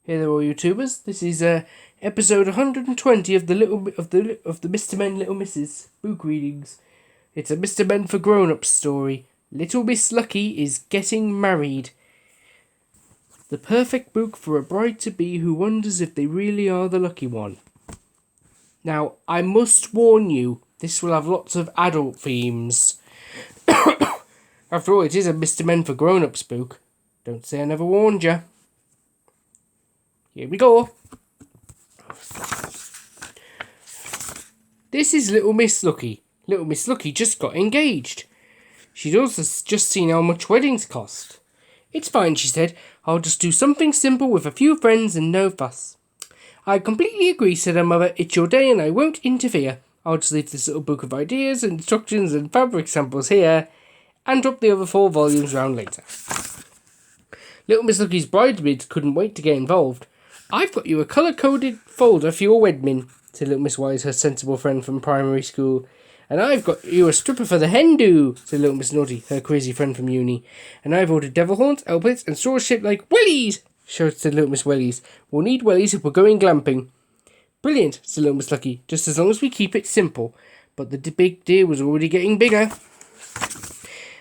Hey there, all YouTubers. This is episode 120 of the Mr. Men Little Misses book readings. It's a Mr. Men for Grownups story. Little Miss Lucky is getting married. The perfect book for a bride-to-be who wonders if they really are the lucky one. Now, I must warn you, this will have lots of adult themes. After all, it is a Mr. Men for Grownups book. Don't say I never warned you. Here we go. This is Little Miss Lucky. Little Miss Lucky just got engaged. She'd also just seen how much weddings cost. It's fine, she said. I'll just do something simple with a few friends and no fuss. I completely agree, said her mother. It's your day and I won't interfere. I'll just leave this little book of ideas, instructions and fabric samples here and drop the other 4 volumes round later. Little Miss Lucky's bridesmaids couldn't wait to get involved. I've got you a colour-coded folder for your wedmin, said Little Miss Wise, her sensible friend from primary school. And I've got you a stripper for the hen-do, said Little Miss Naughty, her crazy friend from uni. And I've ordered devil horns, elbows, and straws shaped like wellies, said Little Miss Wellies. We'll need wellies if we're going glamping. Brilliant, said Little Miss Lucky, just as long as we keep it simple. But the big deal was already getting bigger.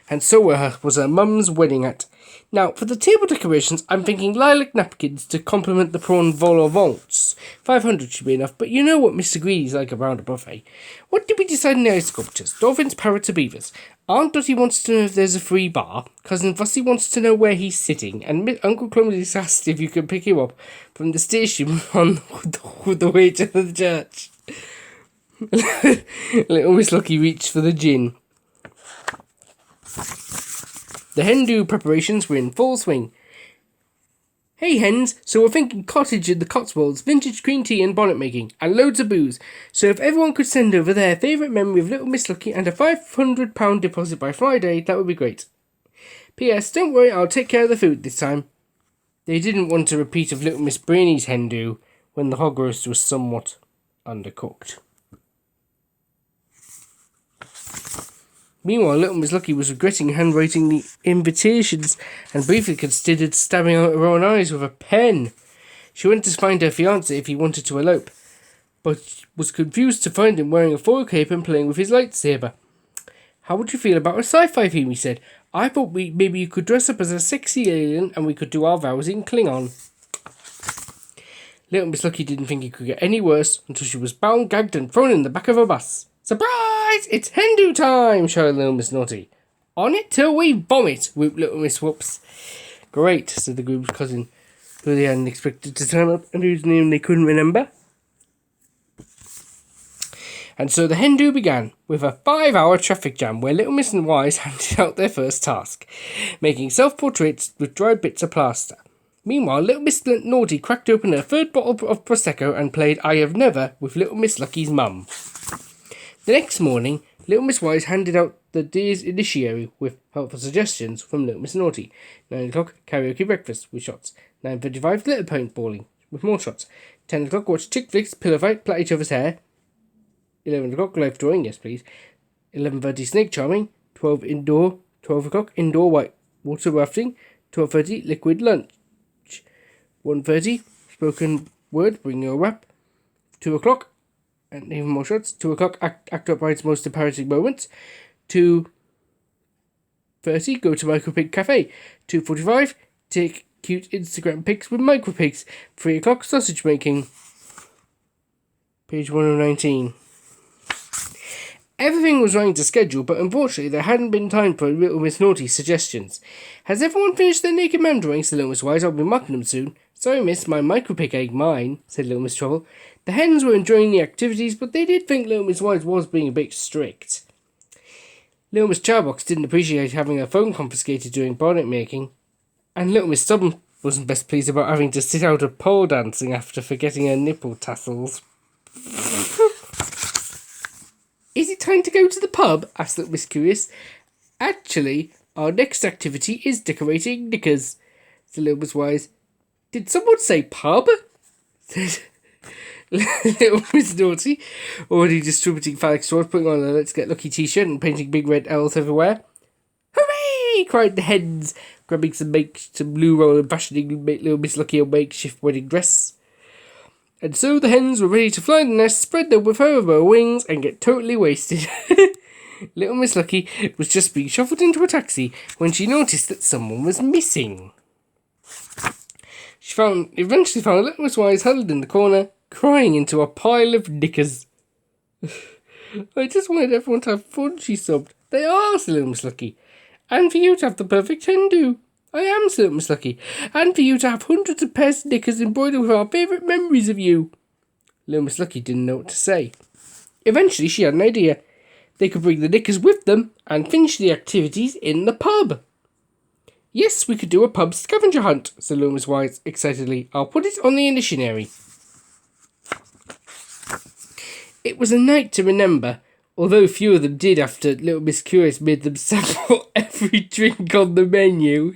And so was her mum's wedding hat. Now, for the table decorations, I'm thinking lilac napkins to complement the prawn vol au vents. 500 should be enough, but you know what Mr. Greedy's like around a buffet. What did we decide in the ice sculptures? Dolphins, parrots, or beavers? Aunt Dotty wants to know if there's a free bar. Cousin Fussy wants to know where he's sitting. And Uncle Clumsy's asked if you can pick him up from the station on the way to the church. Little Miss Lucky reached for the gin. The hen-do preparations were in full swing. Hey hens, so we're thinking cottage in the Cotswolds, vintage green tea and bonnet making, and loads of booze. So if everyone could send over their favourite memory of Little Miss Lucky and a £500 deposit by Friday, that would be great. P.S. Don't worry, I'll take care of the food this time. They didn't want a repeat of Little Miss Brainy's hen-do when the hog roast was somewhat undercooked. Meanwhile, Little Miss Lucky was regretting handwriting the invitations and briefly considered stabbing out her own eyes with a pen. She went to find her fiancé if he wanted to elope, but was confused to find him wearing a foil cape and playing with his lightsaber. How would you feel about a sci-fi theme, he said. I thought maybe you could dress up as a sexy alien and we could do our vows in Klingon. Little Miss Lucky didn't think it could get any worse until she was bound, gagged and thrown in the back of a bus. Surprise! It's hen-do time, shouted Little Miss Naughty. On it till we vomit, whooped Little Miss Whoops. Great, said the groom's cousin, who they hadn't expected to turn up and whose name they couldn't remember. And so the hen-do began, with a 5-hour traffic jam where Little Miss and Wise handed out their first task, making self-portraits with dried bits of plaster. Meanwhile, Little Miss Naughty cracked open her 3rd bottle of Prosecco and played I Have Never with Little Miss Lucky's mum. The next morning, Little Miss Wise handed out the day's initiary with helpful suggestions from Little Miss Naughty. 9 o'clock, karaoke breakfast with shots. 9:35, glitter paintballing with more shots. 10 o'clock, watch chick flicks, pillow fight, plait each other's hair. 11 o'clock, life drawing, yes please. 11:30, snake charming. 12 o'clock, indoor white water rafting. 12:30, liquid lunch. 1:30, spoken word, bring your rap. 2 o'clock, and even more shots. 2 o'clock, act up Bride's most embarrassing moments. 2:30, go to Micropig Cafe. 2:45, take cute Instagram pics with micropigs. 3 o'clock, sausage making. Page 1019. Everything was running to schedule, but unfortunately there hadn't been time for Little Miss Naughty's suggestions. Has everyone finished their naked man drawings? Said Little Miss Wise. I'll be marking them soon. Sorry, miss, my micropig ain't mine, said Little Miss Trouble. The hens were enjoying the activities, but they did think Little Miss Wise was being a bit strict. Little Miss Chowbox didn't appreciate having her phone confiscated during bonnet making, and Little Miss Stubborn wasn't best pleased about having to sit out a pole dancing after forgetting her nipple tassels. Is it time to go to the pub? Asked Little Miss Curious. Actually, our next activity is decorating knickers, said Little Miss Wise. Did someone say pub? Said Little Miss Naughty, already distributing phallic straws, putting on a Let's Get Lucky t-shirt and painting big red L's everywhere. Hooray! Cried the hens, grabbing some blue roll and fashioning little Miss Lucky a makeshift wedding dress. And so the hens were ready to fly the nest, spread them with her wings, and get totally wasted. Little Miss Lucky was just being shuffled into a taxi when she noticed that someone was missing. She eventually found Little Miss Wise huddled in the corner, crying into a pile of knickers. I just wanted everyone to have fun, she sobbed. They are, said Little Miss Lucky. And for you to have the perfect hen do. I am, said Little Miss Lucky. And for you to have hundreds of pairs of knickers embroidered with our favourite memories of you. Little Miss Lucky didn't know what to say. Eventually she had an idea. They could bring the knickers with them and finish the activities in the pub. Yes, we could do a pub scavenger hunt, said Little Miss Wise excitedly. I'll put it on the initiatory. It was a night to remember, although few of them did after Little Miss Curious made them sample every drink on the menu.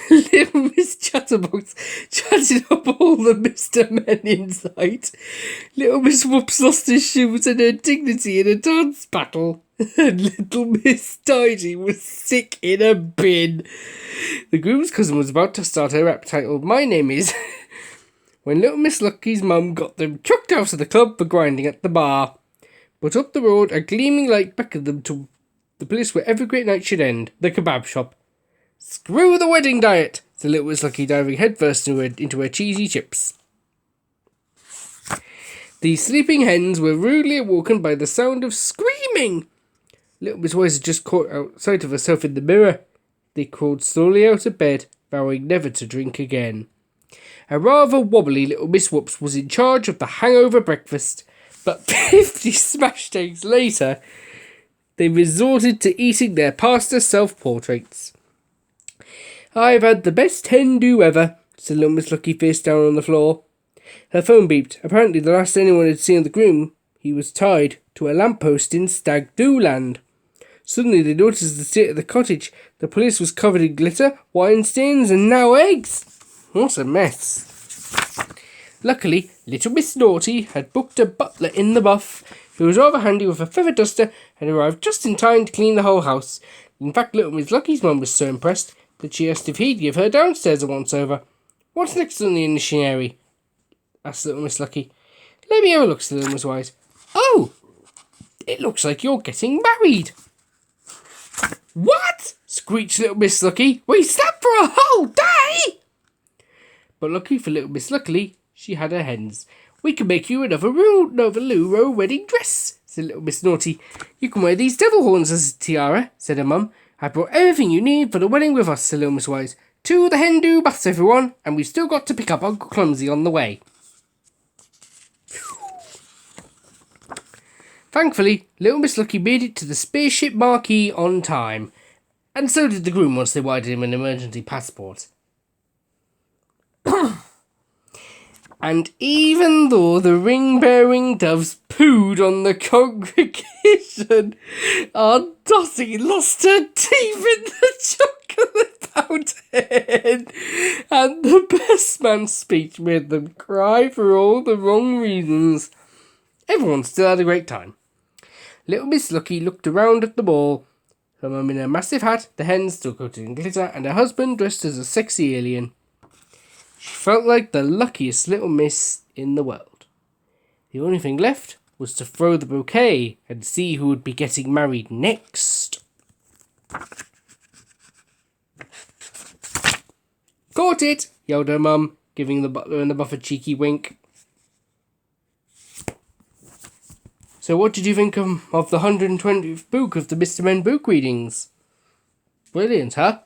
Little Miss Chatterbox chatted up all the Mr. Men in sight. Little Miss Whoops lost her shoes and her dignity in a dance battle. And Little Miss Tidy was sick in a bin. The groom's cousin was about to start her rap titled My Name Is... when Little Miss Lucky's mum got them chucked out of the club for grinding at the bar. But up the road, a gleaming light beckoned them to the place where every great night should end, the kebab shop. Screw the wedding diet, said Little Miss Lucky, diving headfirst into her cheesy chips. The sleeping hens were rudely awoken by the sound of screaming. Little Miss Wise had just caught sight of herself in the mirror. They crawled slowly out of bed, vowing never to drink again. A rather wobbly Little Miss Whoops was in charge of the hangover breakfast, but 50 smashed eggs later, they resorted to eating their pastor self-portraits. I've had the best hen do ever, said Little Miss Lucky face down on the floor. Her phone beeped. Apparently the last anyone had seen of the groom, he was tied to a lamppost in Stag Do Land. Suddenly they noticed the state of the cottage. The place was covered in glitter, wine stains, and now eggs. What a mess. Luckily, Little Miss Naughty had booked a butler in the buff, who was rather handy with a feather duster and arrived just in time to clean the whole house. In fact, Little Miss Lucky's mum was so impressed that she asked if he'd give her downstairs a once-over. What's next on the initiatory? Asked Little Miss Lucky. Let me have a look, said Little Miss Wise. Oh! It looks like you're getting married. What? Screeched Little Miss Lucky. We slept for a whole day! But lucky for Little Miss Luckily, she had her hens. We can make you another Luro wedding dress, said Little Miss Naughty. You can wear these devil horns as a tiara, said her mum. I brought everything you need for the wedding with us, said Little Miss Wise. To the hen do baths, everyone, and we've still got to pick up Uncle Clumsy on the way. Thankfully, Little Miss Lucky made it to the spaceship marquee on time, and so did the groom once they wired him an emergency passport. And even though the ring-bearing doves pooed on the congregation, Aunt Dottie lost her teeth in the chocolate fountain, and the best man's speech made them cry for all the wrong reasons. Everyone still had a great time. Little Miss Lucky looked around at the ball, her mum in her massive hat, the hens still coated in glitter, and her husband dressed as a sexy alien. She felt like the luckiest little miss in the world. The only thing left was to throw the bouquet and see who would be getting married next. Caught it! Yelled her mum, giving the butler and the buff a cheeky wink. So what did you think of the 120th book of the Mr. Men book readings? Brilliant, huh?